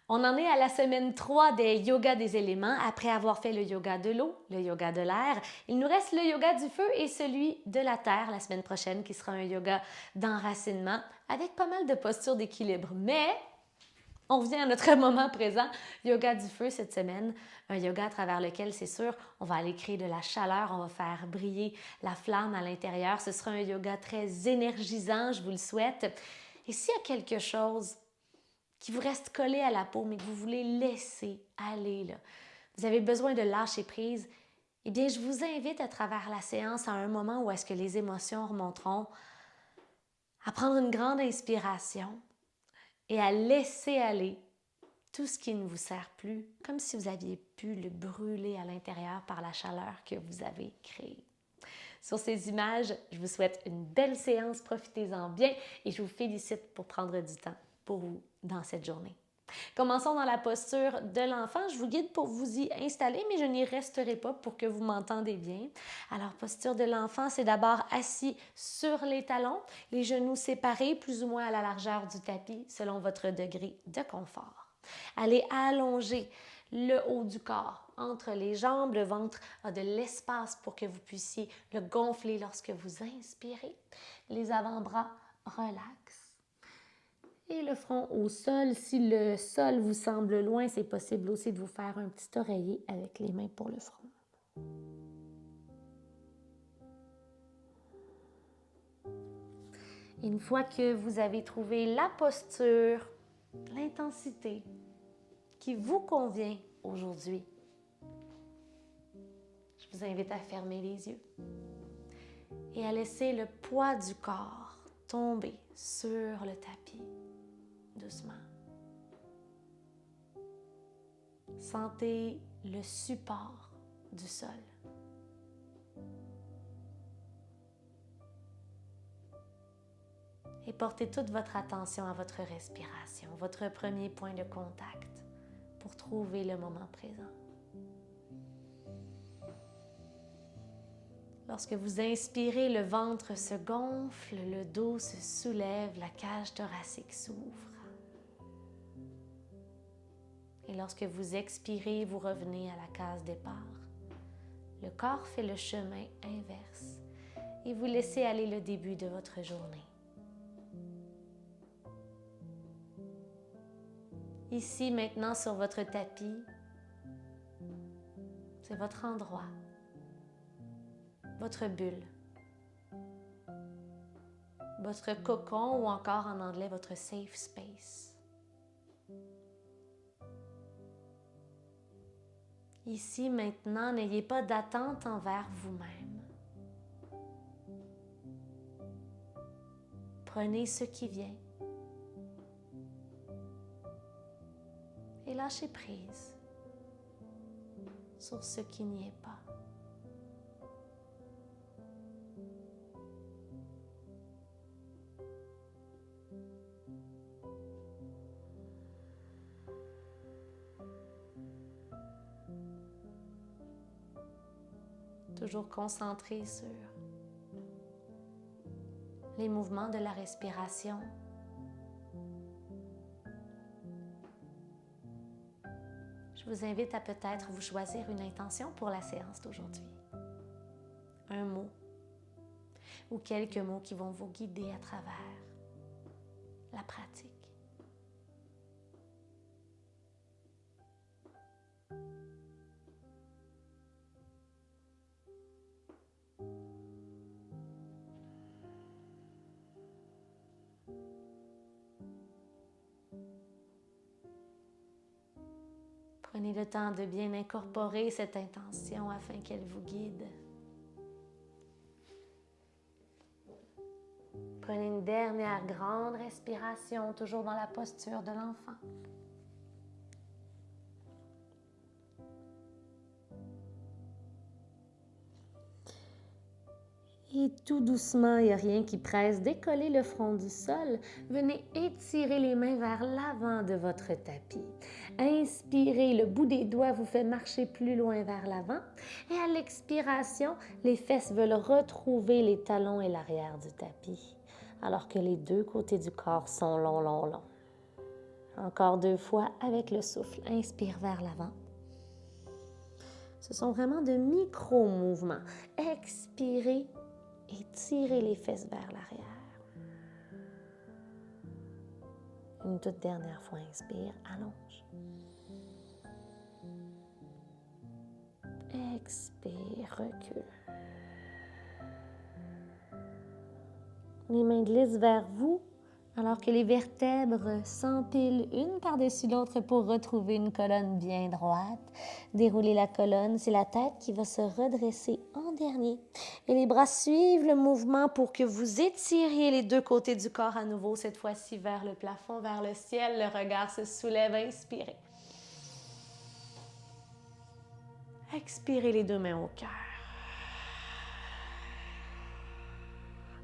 On en est à la semaine 3 des yoga des éléments. Après avoir fait le yoga de l'eau, le yoga de l'air, il nous reste le yoga du feu et celui de la terre la semaine prochaine qui sera un yoga d'enracinement avec pas mal de postures d'équilibre. Mais on revient à notre moment présent, yoga du feu cette semaine, un yoga à travers lequel, c'est sûr, on va aller créer de la chaleur, on va faire briller la flamme à l'intérieur. Ce sera un yoga très énergisant, je vous le souhaite. Et s'il y a quelque chose qui vous reste collé à la peau, mais que vous voulez laisser aller, là, vous avez besoin de lâcher prise, eh bien, je vous invite à travers la séance à un moment où est-ce que les émotions remonteront, à prendre une grande inspiration et à laisser aller tout ce qui ne vous sert plus, comme si vous aviez pu le brûler à l'intérieur par la chaleur que vous avez créée. Sur ces images, je vous souhaite une belle séance, profitez-en bien et je vous félicite pour prendre du temps pour vous dans cette journée. Commençons dans la posture de l'enfant. Je vous guide pour vous y installer, mais je n'y resterai pas pour que vous m'entendez bien. Alors, posture de l'enfant, c'est d'abord assis sur les talons, les genoux séparés plus ou moins à la largeur du tapis selon votre degré de confort. Allez allonger le haut du corps entre les jambes. Le ventre a de l'espace pour que vous puissiez le gonfler lorsque vous inspirez. Les avant-bras relaxent. Et le front au sol. Si le sol vous semble loin, c'est possible aussi de vous faire un petit oreiller avec les mains pour le front. Et une fois que vous avez trouvé la posture, l'intensité qui vous convient aujourd'hui, je vous invite à fermer les yeux et à laisser le poids du corps tomber sur le tapis doucement. Sentez le support du sol. Et portez toute votre attention à votre respiration, votre premier point de contact pour trouver le moment présent. Lorsque vous inspirez, le ventre se gonfle, le dos se soulève, la cage thoracique s'ouvre. Et lorsque vous expirez, vous revenez à la case départ. Le corps fait le chemin inverse et vous laissez aller le début de votre journée. Ici, maintenant, sur votre tapis, c'est votre endroit, votre bulle, votre cocon ou encore en anglais, votre safe space. Ici, maintenant, n'ayez pas d'attente envers vous-même. Prenez ce qui vient et lâchez prise sur ce qui n'y est pas. Toujours concentré sur les mouvements de la respiration. Je vous invite à peut-être vous choisir une intention pour la séance d'aujourd'hui. Un mot ou quelques mots qui vont vous guider à travers la pratique. Prenez le temps de bien incorporer cette intention afin qu'elle vous guide. Prenez une dernière grande respiration, toujours dans la posture de l'enfant. Et tout doucement, il n'y a rien qui presse, décollez le front du sol. Venez étirer les mains vers l'avant de votre tapis. Inspirez, le bout des doigts vous fait marcher plus loin vers l'avant. Et à l'expiration, les fesses veulent retrouver les talons et l'arrière du tapis, alors que les deux côtés du corps sont longs, longs, longs. Encore 2 fois avec le souffle. Inspire vers l'avant. Ce sont vraiment de micro-mouvements. Expirez et tirez les fesses vers l'arrière. Une toute dernière fois, inspire, allonge. Expire, recule. Les mains glissent vers vous alors que les vertèbres s'empilent une par-dessus l'autre pour retrouver une colonne bien droite. Déroulez la colonne, c'est la tête qui va se redresser en dernier. Et les bras suivent le mouvement pour que vous étiriez les 2 côtés du corps à nouveau, cette fois-ci vers le plafond, vers le ciel. Le regard se soulève, inspirez. Expirez les 2 mains au cœur.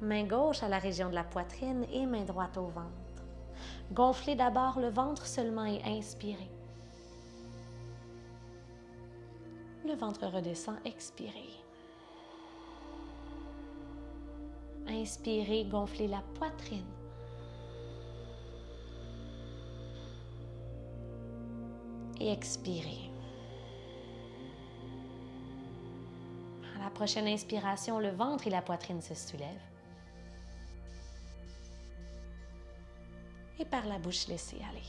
Main gauche à la région de la poitrine et main droite au ventre. Gonflez d'abord le ventre seulement et inspirez. Le ventre redescend, expirez. Inspirez, gonflez la poitrine. Et expirez. À la prochaine inspiration, le ventre et la poitrine se soulèvent. Et par la bouche, laissez aller.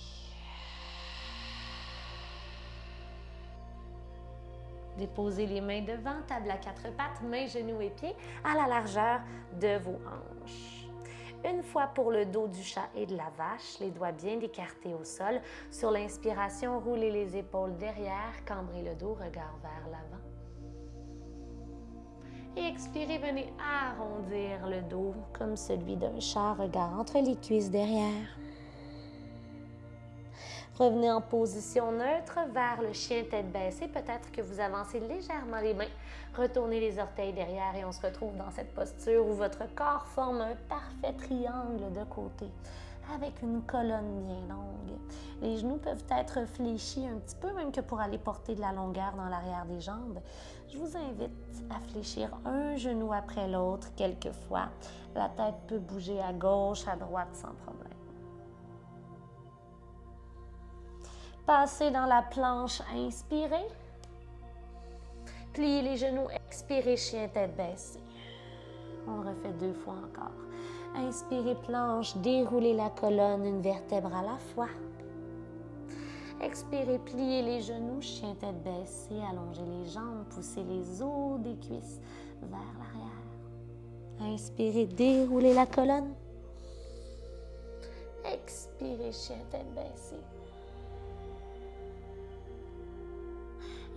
Déposez les mains devant, table à 4 pattes, mains, genoux et pieds à la largeur de vos hanches. Une fois pour le dos du chat et de la vache, les doigts bien écartés au sol. Sur l'inspiration, roulez les épaules derrière, cambrez le dos, regard vers l'avant. Et expirez, venez arrondir le dos comme celui d'un chat, regard entre les cuisses derrière. Revenez en position neutre vers le chien tête baissée. Peut-être que vous avancez légèrement les mains. Retournez les orteils derrière et on se retrouve dans cette posture où votre corps forme un parfait triangle de côté avec une colonne bien longue. Les genoux peuvent être fléchis un petit peu, même que pour aller porter de la longueur dans l'arrière des jambes. Je vous invite à fléchir un genou après l'autre quelquefois. La tête peut bouger à gauche, à droite sans problème. Passez dans la planche, inspirez. Pliez les genoux, expirez, chien tête baissée. On le refait 2 fois encore. Inspirez, planche, déroulez la colonne, une vertèbre à la fois. Expirez, pliez les genoux, chien tête baissée, allongez les jambes, poussez les os des cuisses vers l'arrière. Inspirez, déroulez la colonne. Expirez, chien tête baissée.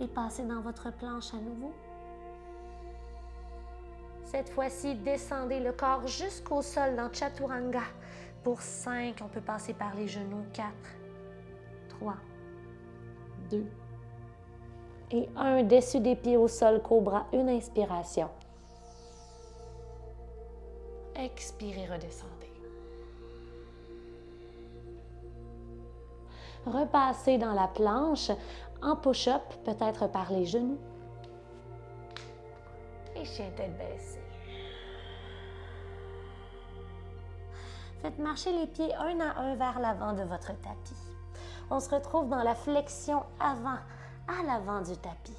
Et passez dans votre planche à nouveau. Cette fois-ci, descendez le corps jusqu'au sol dans Chaturanga. Pour 5, on peut passer par les genoux. 4, 3, 2 et 1. Dessus des pieds au sol, cobra. Une inspiration. Expirez, redescendez. Repassez dans la planche en push-up, peut-être par les genoux. Et chien tête baissée. Faites marcher les pieds un à un vers l'avant de votre tapis. On se retrouve dans la flexion avant, à l'avant du tapis.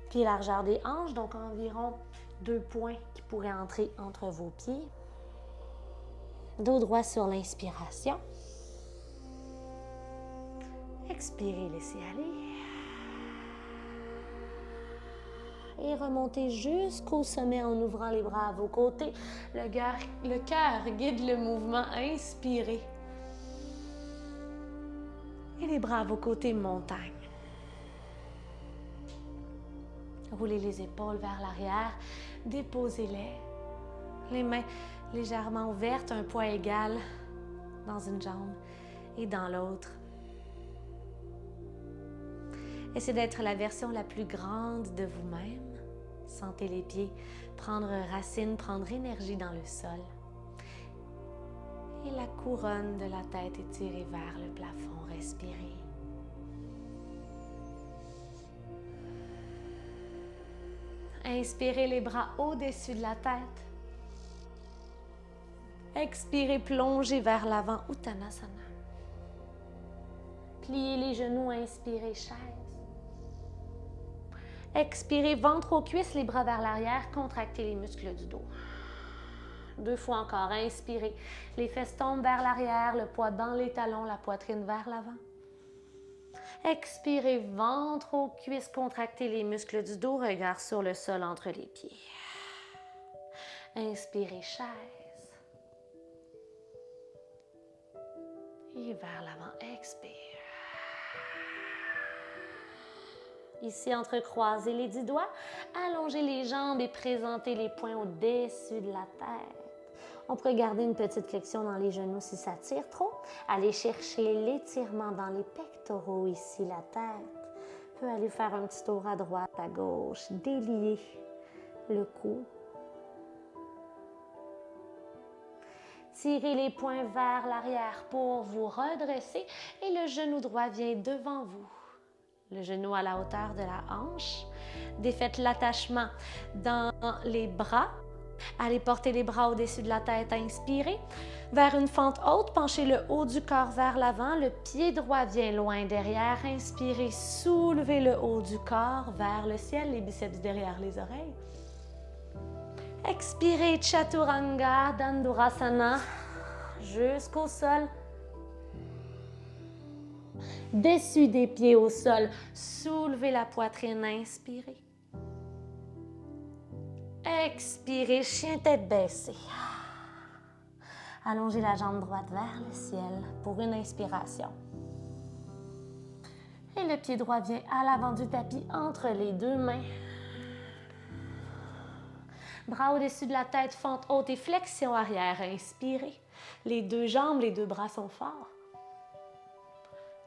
Puis largeur des hanches, donc environ 2 points qui pourraient entrer entre vos pieds. Dos droit sur l'inspiration. Expirez, laissez aller. Et remontez jusqu'au sommet en ouvrant les bras à vos côtés. Le cœur guide le mouvement. Inspirez. Et les bras à vos côtés, montagne. Roulez les épaules vers l'arrière. Déposez-les. Les mains légèrement ouvertes, un poids égal dans une jambe et dans l'autre. Essayez d'être la version la plus grande de vous-même. Sentez les pieds prendre racine, prendre énergie dans le sol. Et la couronne de la tête étirée vers le plafond. Respirez. Inspirez les bras au-dessus de la tête. Expirez, plongez vers l'avant, Uttanasana. pliez les genoux, inspirez, chaise. Expirez, ventre aux cuisses, les bras vers l'arrière, contractez les muscles du dos. 2 fois encore, inspirez. Les fesses tombent vers l'arrière, le poids dans les talons, la poitrine vers l'avant. Expirez, ventre aux cuisses, contractez les muscles du dos, regard sur le sol entre les pieds. Inspirez, chaise. Et vers l'avant, expire. Ici, entrecroisez les 10 doigts, allongez les jambes et présentez les poings au-dessus de la tête. On pourrait garder une petite flexion dans les genoux si ça tire trop. Allez chercher l'étirement dans les pectoraux, ici la tête. On peut aller faire un petit tour à droite, à gauche, délier le cou. Tirez les poings vers l'arrière pour vous redresser et le genou droit vient devant vous. Le genou à la hauteur de la hanche. Défaites l'attachement dans les bras. Allez porter les bras au-dessus de la tête, inspirez. Vers une fente haute, penchez le haut du corps vers l'avant. Le pied droit vient loin derrière. Inspirez, soulevez le haut du corps vers le ciel, les biceps derrière les oreilles. Expirez, Chaturanga, Dandurasana, jusqu'au sol. Dessus des pieds au sol, soulevez la poitrine, inspirez. Expirez, chien tête baissée. Allongez la jambe droite vers le ciel pour une inspiration. Et le pied droit vient à l'avant du tapis entre les 2 mains. Bras au-dessus de la tête, fente haute et flexion arrière. Inspirez. Les 2 jambes, les 2 bras sont forts.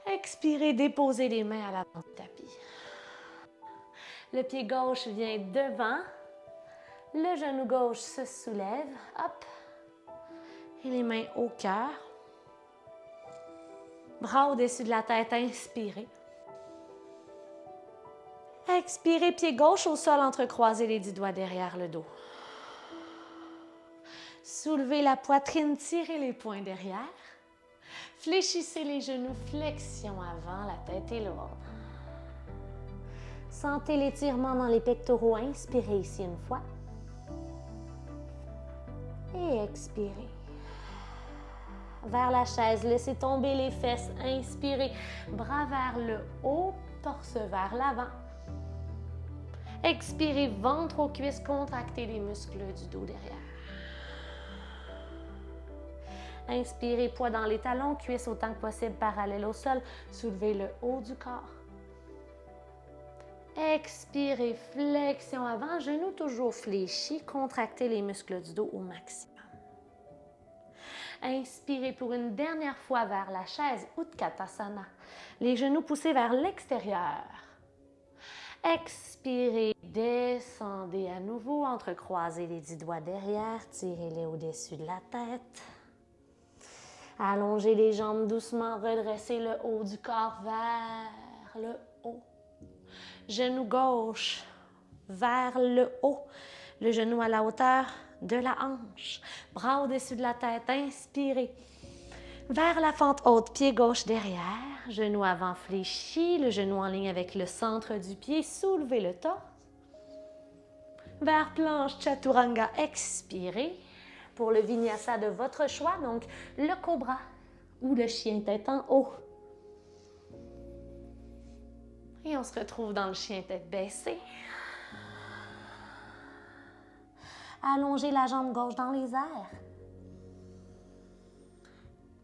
Expirez, déposez les mains à l'avant du tapis. Le pied gauche vient devant. Le genou gauche se soulève. Hop. Et les mains au cœur. Bras au-dessus de la tête, inspirez. Expirez, pied gauche au sol, entrecroisez les 10 doigts derrière le dos. Soulevez la poitrine, tirez les poings derrière. Fléchissez les genoux, flexion avant, la tête est lourde. Sentez l'étirement dans les pectoraux, inspirez ici une fois. Et expirez. Vers la chaise, laissez tomber les fesses, inspirez. Bras vers le haut, torse vers l'avant. Expirez, ventre aux cuisses, contractez les muscles du dos derrière. Inspirez, poids dans les talons, cuisses autant que possible parallèles au sol. Soulevez le haut du corps. Expirez, flexion avant, genoux toujours fléchis, contractez les muscles du dos au maximum. Inspirez pour une dernière fois vers la chaise, Utkatasana. Les genoux poussés vers l'extérieur. Expirez, descendez à nouveau, entrecroisez les 10 doigts derrière, tirez-les au-dessus de la tête. Allongez les jambes doucement, redressez le haut du corps vers le haut. Genou gauche vers le haut. Le genou à la hauteur de la hanche. Bras au-dessus de la tête, inspirez. Vers la fente haute, pied gauche derrière. Genou avant fléchi, le genou en ligne avec le centre du pied. Soulevez le torse. Vers planche Chaturanga, expirez. Pour le vinyasa de votre choix, donc le cobra ou le chien tête en haut. Et on se retrouve dans le chien tête baissée. Allongez la jambe gauche dans les airs.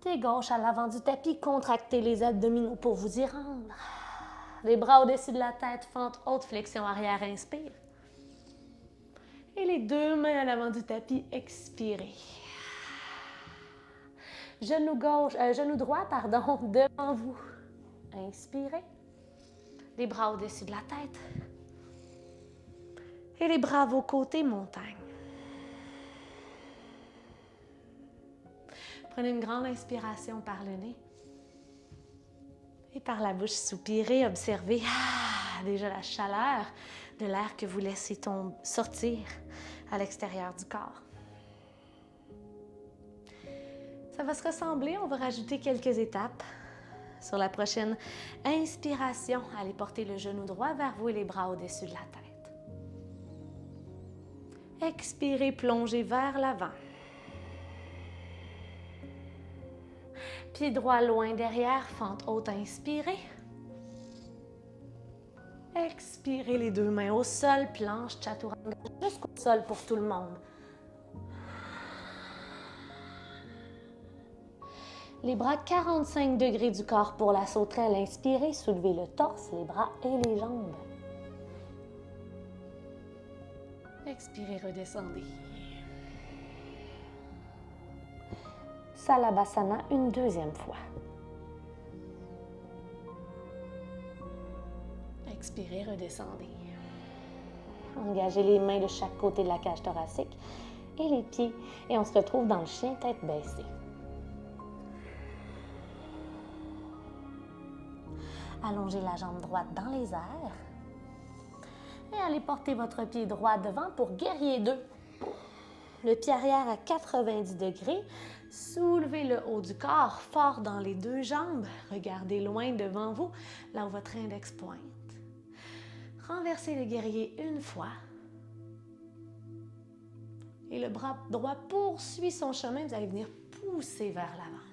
Pied gauche à l'avant du tapis, contractez les abdominaux pour vous y rendre. Les bras au-dessus de la tête, fente haute, flexion arrière, inspire. Et les 2 mains à l'avant du tapis, expirez. Genou droit, devant vous. Inspirez. Les bras au-dessus de la tête. Et les bras à vos côtés, montagne. Prenez une grande inspiration par le nez. Et par la bouche, soupirez, observez déjà la chaleur de l'air que vous laissez sortir à l'extérieur du corps. Ça va se ressembler, on va rajouter quelques étapes. Sur la prochaine inspiration, allez porter le genou droit vers vous et les bras au-dessus de la tête. Expirez, plongez vers l'avant. Pied droit loin derrière, fente haute, inspirez. Expirez les deux mains au sol, planche chaturanga jusqu'au sol pour tout le monde. Les bras 45 degrés du corps pour la sauterelle. Inspirez, soulevez le torse, les bras et les jambes. Expirez, redescendez. Salabhasana une deuxième fois. Expirez, redescendez. Engagez les mains de chaque côté de la cage thoracique et les pieds. Et on se retrouve dans le chien tête baissée. Allongez la jambe droite dans les airs. Et allez porter votre pied droit devant pour guerrier 2. Le pied arrière à 90 degrés. Soulevez le haut du corps fort dans les deux jambes. Regardez loin devant vous, là où votre index pointe. Renversez le guerrier une fois. Et le bras droit poursuit son chemin. Vous allez venir pousser vers l'avant.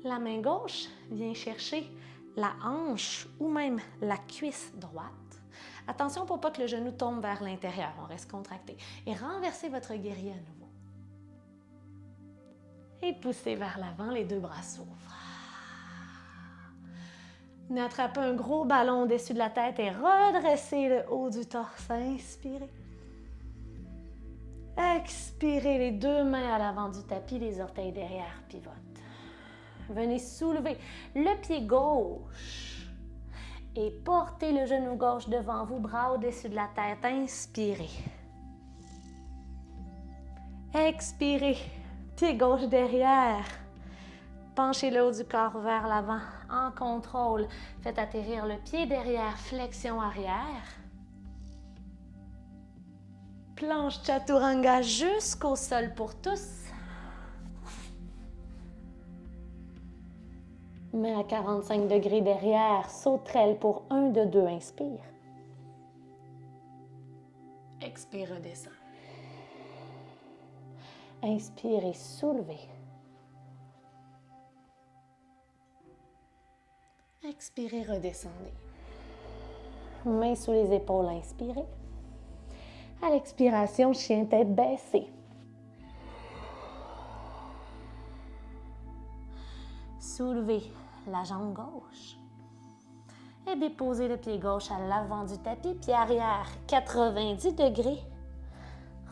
La main gauche vient chercher la hanche ou même la cuisse droite. Attention pour pas que le genou tombe vers l'intérieur, on reste contracté. Et renversez votre guerrier à nouveau. Et poussez vers l'avant, les deux bras s'ouvrent. Attrapez un gros ballon au-dessus de la tête et redressez le haut du torse. Inspirez. Expirez, les deux mains à l'avant du tapis, les orteils derrière pivotent. Venez soulever le pied gauche et portez le genou gauche devant vous, bras au-dessus de la tête. Inspirez. Expirez. Pied gauche derrière. Penchez le haut du corps vers l'avant en contrôle. Faites atterrir le pied derrière, flexion arrière. Planche chaturanga jusqu'au sol pour tous. Main à 45 degrés derrière, sauterelle pour 1 de 2, inspire. Expire, redescend. Inspire et soulevez. Expirez, redescendez. Main sous les épaules, inspirez. À l'expiration, chien tête baissée. Soulevez la jambe gauche. Et déposez le pied gauche à l'avant du tapis, pied arrière 90 degrés.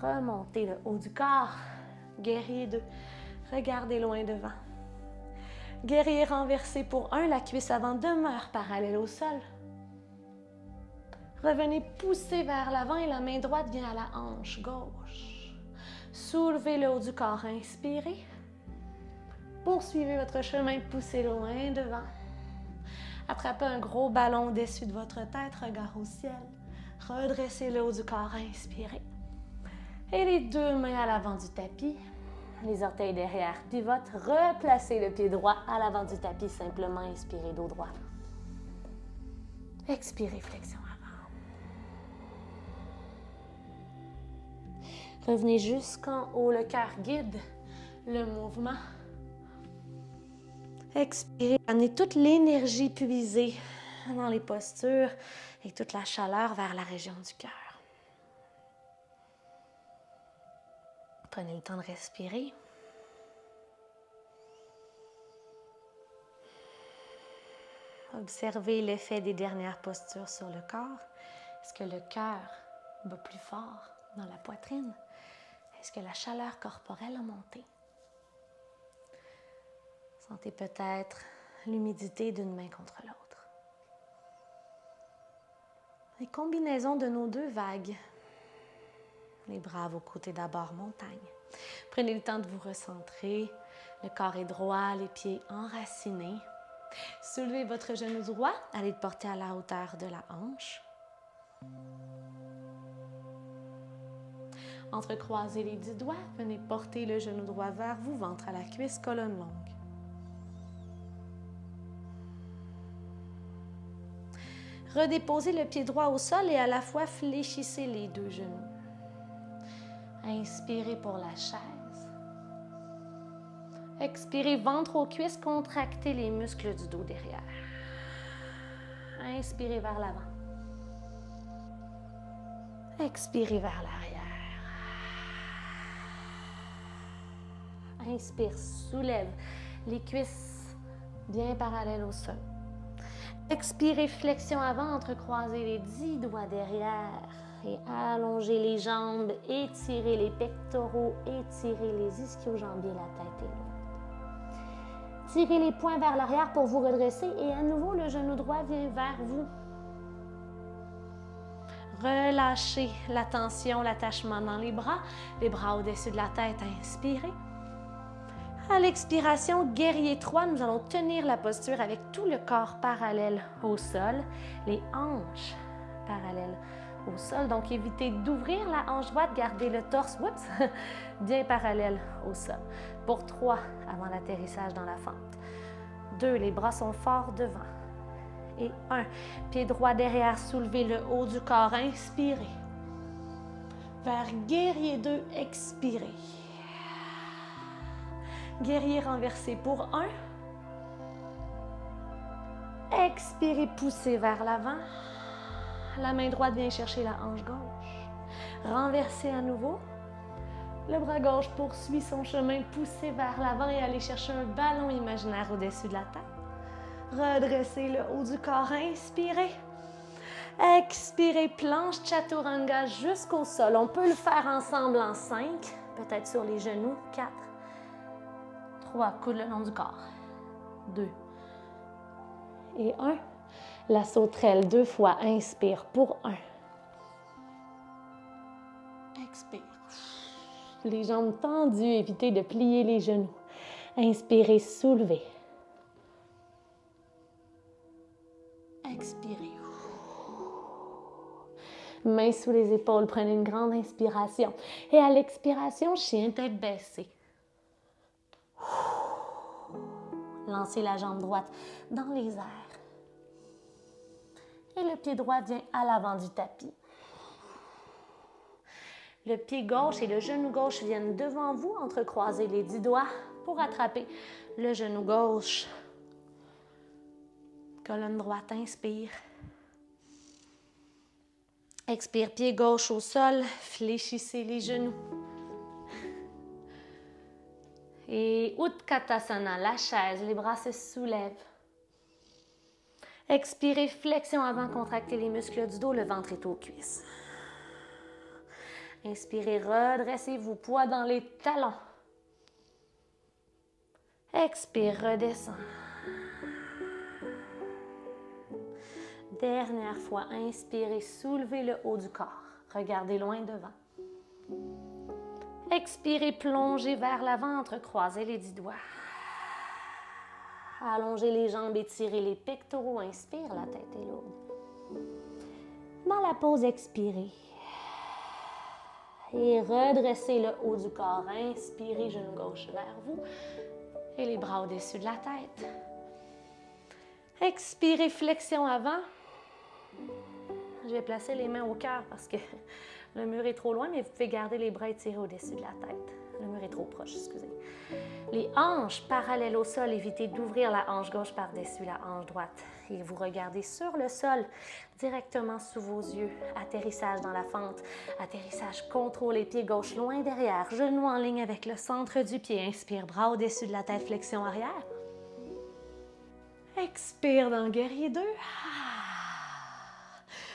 Remontez le haut du corps. Guerrier 2. Regardez loin devant. Guerrier renversé pour 1, la cuisse avant demeure parallèle au sol. Revenez pousser vers l'avant et la main droite vient à la hanche gauche. Soulevez le haut du corps, inspirez. Poursuivez votre chemin, poussez loin devant. Attrapez un gros ballon au-dessus de votre tête, regard au ciel. Redressez le haut du corps, inspirez. Et les deux mains à l'avant du tapis. Les orteils derrière pivotent. Replacez le pied droit à l'avant du tapis. Simplement inspirez dos droit. Expirez, flexion avant. Revenez jusqu'en haut. Le cœur guide le mouvement. Expirez. Amenez toute l'énergie puisée dans les postures et toute la chaleur vers la région du cœur. Prenez le temps de respirer. Observez l'effet des dernières postures sur le corps. Est-ce que le cœur bat plus fort dans la poitrine? Est-ce que la chaleur corporelle a monté? Sentez peut-être l'humidité d'une main contre l'autre. Les combinaisons de nos deux vagues. Les bras à vos côtés d'abord, montagne. Prenez le temps de vous recentrer. Le corps est droit, les pieds enracinés. Soulevez votre genou droit, allez le porter à la hauteur de la hanche. Entrecroisez les 10 doigts, venez porter le genou droit vers vous, ventre à la cuisse, colonne longue. Redéposez le pied droit au sol et à la fois fléchissez les deux genoux. Inspirez pour la chaise. Expirez, ventre aux cuisses, contractez les muscles du dos derrière. Inspirez vers l'avant. Expirez vers l'arrière. Inspire, soulève les cuisses bien parallèles au sol. Expirez, flexion avant, entrecroisez les 10 doigts derrière et allongez les jambes, étirez les pectoraux, étirez les ischio-jambiers, la tête est lourde. Tirez les poings vers l'arrière pour vous redresser et à nouveau le genou droit vient vers vous. Relâchez la tension, l'attachement dans les bras au-dessus de la tête, inspirez. À l'expiration, guerrier 3, nous allons tenir la posture avec tout le corps parallèle au sol, les hanches parallèles au sol. Donc, évitez d'ouvrir la hanche droite, gardez le torse bien parallèle au sol. Pour 3, avant l'atterrissage dans la fente. 2, les bras sont forts devant. Et 1, pied droit derrière, soulevez le haut du corps, inspirez. Vers guerrier 2, expirez. Guerrier renversé pour 1. Expirez, poussez vers l'avant. La main droite vient chercher la hanche gauche. Renversez à nouveau. Le bras gauche poursuit son chemin, poussez vers l'avant et allez chercher un ballon imaginaire au-dessus de la tête. Redressez le haut du corps, inspirez. Expirez, planche chaturanga jusqu'au sol. On peut le faire ensemble en 5, peut-être sur les genoux. 4, 3, coude le long du corps. 2 et 1. La sauterelle 2 fois, inspire pour 1. Expire. Les jambes tendues, évitez de plier les genoux. Inspirez, soulevez. Expirez. Mains sous les épaules, prenez une grande inspiration. Et à l'expiration, chien tête baissée. Lancez la jambe droite dans les airs. Et le pied droit vient à l'avant du tapis. Le pied gauche et le genou gauche viennent devant vous, entrecroisez les 10 doigts pour attraper le genou gauche. Colonne droite, inspire. Expire, pied gauche au sol, fléchissez les genoux. Et Utkatasana, la chaise, les bras se soulèvent. Expirez, flexion avant, contractez les muscles du dos, le ventre est aux cuisses. Inspirez, redressez-vous, poids dans les talons. Expire, redescend. Dernière fois, inspirez, soulevez le haut du corps. Regardez loin devant. Expirez, plongez vers l'avant, entrecroisez les 10 doigts. Allongez les jambes, étirez les pectoraux. Inspire, la tête est lourde. Dans la pause, expirez. Et redressez le haut du corps. Inspirez, genou gauche vers vous. Et les bras au-dessus de la tête. Expirez, flexion avant. Je vais placer les mains au cœur parce que le mur est trop loin, mais vous pouvez garder les bras étirés au-dessus de la tête. Le mur est trop proche, excusez. Les hanches parallèles au sol, évitez d'ouvrir la hanche gauche par-dessus la hanche droite. Et vous regardez sur le sol, directement sous vos yeux. Atterrissage dans la fente. Atterrissage contrôlé, pied gauche loin derrière. Genou en ligne avec le centre du pied. Inspire, bras au-dessus de la tête, flexion arrière. Expire dans guerrier 2.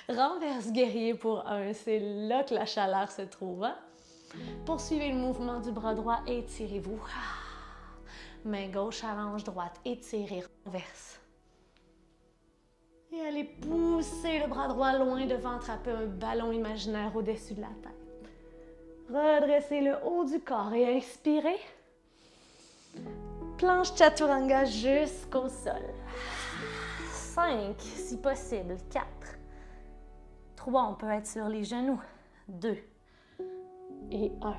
Renverse guerrier pour 1. C'est là que la chaleur se trouve. Poursuivez le mouvement du bras droit, étirez-vous. Main gauche à l'hanche droite, étirez, renverse. Et allez pousser le bras droit loin devant, attraper un ballon imaginaire au-dessus de la tête. Redressez le haut du corps et inspirez. Planche chaturanga jusqu'au sol. 5, si possible. 4. 3, on peut être sur les genoux. 2 et 1.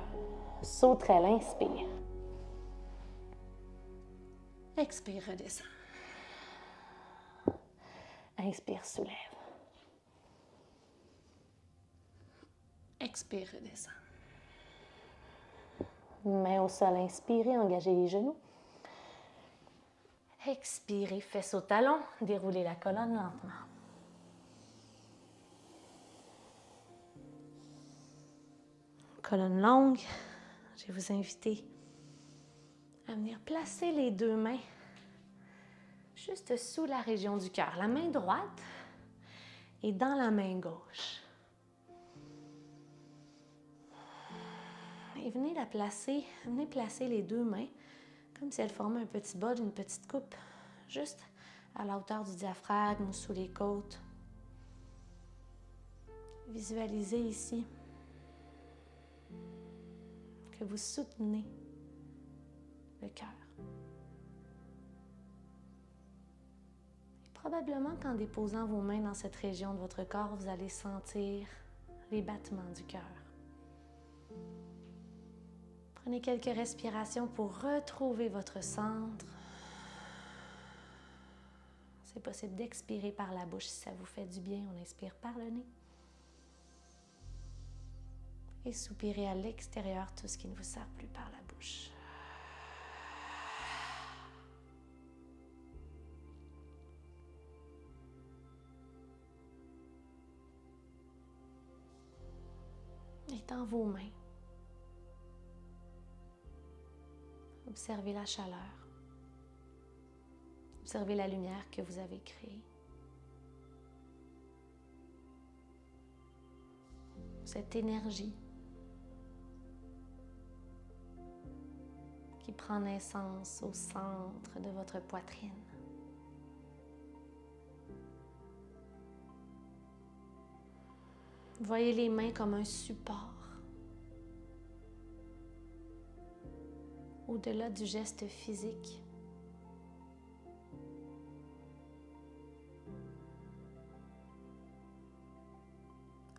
Sauterelle, inspire. Expire, redescend. Inspire, soulève. Expire, redescends. Main au sol, inspirez, engagez les genoux. Expirez, fesses au talon, déroulez la colonne lentement. Colonne longue, je vais vous inviter à venir placer les deux mains juste sous la région du cœur. La main droite est dans la main gauche. Et venez placer les deux mains comme si elles formaient un petit bol, une petite coupe, juste à la hauteur du diaphragme ou sous les côtes. Visualisez ici que vous soutenez le cœur. Et probablement qu'en déposant vos mains dans cette région de votre corps, vous allez sentir les battements du cœur. Prenez quelques respirations pour retrouver votre centre. C'est possible d'expirer par la bouche si ça vous fait du bien. On inspire par le nez. Et soupirez à l'extérieur tout ce qui ne vous sert plus par la bouche. Et dans vos mains, observez la chaleur. Observez la lumière que vous avez créée. Cette énergie qui prend naissance au centre de votre poitrine. Voyez les mains comme un support. Au-delà du geste physique.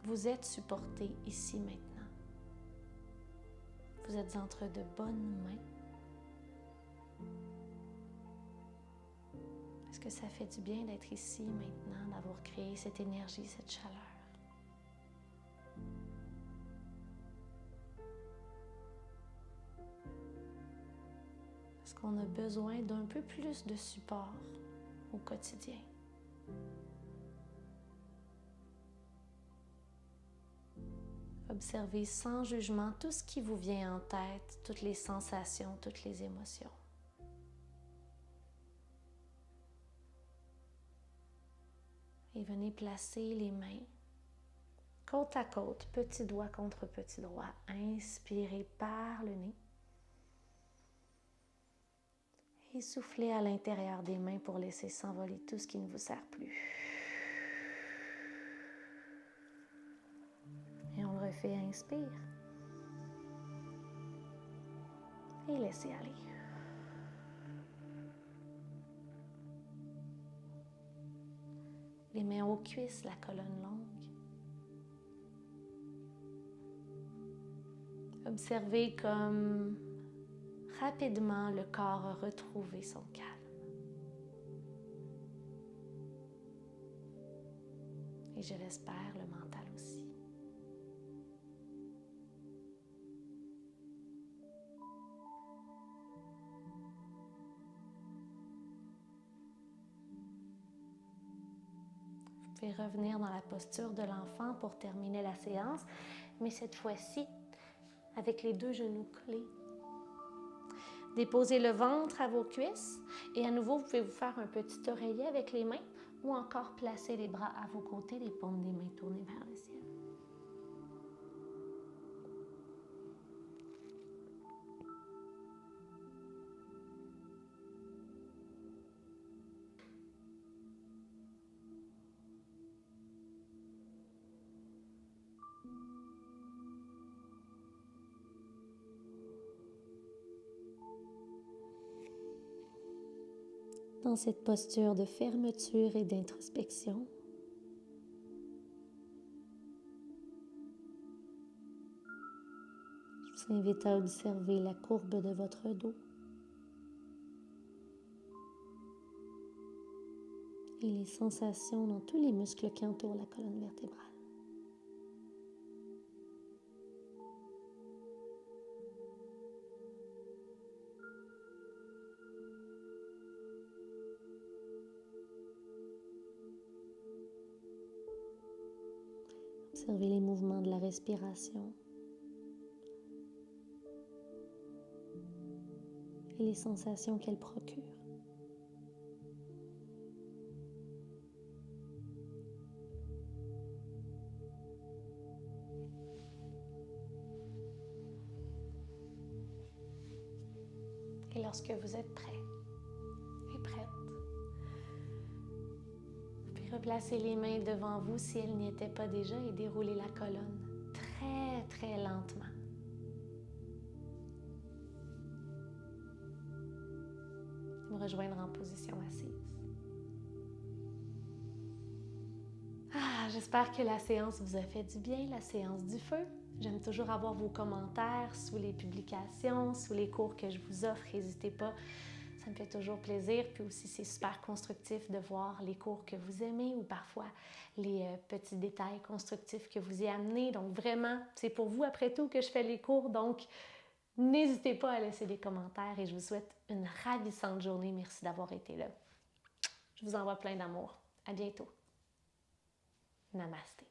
Vous êtes supporté ici maintenant. Vous êtes entre de bonnes mains. Est-ce que ça fait du bien d'être ici maintenant, d'avoir créé cette énergie, cette chaleur? Est-ce qu'on a besoin d'un peu plus de support au quotidien? Observez sans jugement tout ce qui vous vient en tête, toutes les sensations, toutes les émotions. Et venez placer les mains côte à côte, petit doigt contre petit doigt. Inspirez par le nez. Et soufflez à l'intérieur des mains pour laisser s'envoler tout ce qui ne vous sert plus. Et on le refait, inspire. Et laissez aller. Les mains aux cuisses, la colonne longue. Observez comme rapidement le corps a retrouvé son calme. Et je l'espère, le mental aussi. Vous pouvez revenir dans la posture de l'enfant pour terminer la séance, mais cette fois-ci, avec les deux genoux collés. Déposez le ventre à vos cuisses et à nouveau, vous pouvez vous faire un petit oreiller avec les mains ou encore placer les bras à vos côtés, les paumes des mains tournées vers le ciel. Dans cette posture de fermeture et d'introspection, je vous invite à observer la courbe de votre dos et les sensations dans tous les muscles qui entourent la colonne vertébrale. Observez les mouvements de la respiration et les sensations qu'elle procure. Et lorsque vous êtes prêt et prête, vous pouvez replacer les mains devant vous si elles n'y étaient pas déjà et dérouler la colonne très, très lentement. Me rejoindre en position assise. J'espère que la séance vous a fait du bien, la séance du feu. J'aime toujours avoir vos commentaires sous les publications, sous les cours que je vous offre. N'hésitez pas, ça me fait toujours plaisir. Puis aussi, c'est super constructif de voir les cours que vous aimez ou parfois les petits détails constructifs que vous y amenez. Donc vraiment, c'est pour vous après tout que je fais les cours. Donc, n'hésitez pas à laisser des commentaires et je vous souhaite une ravissante journée. Merci d'avoir été là. Je vous envoie plein d'amour. À bientôt. Namasté.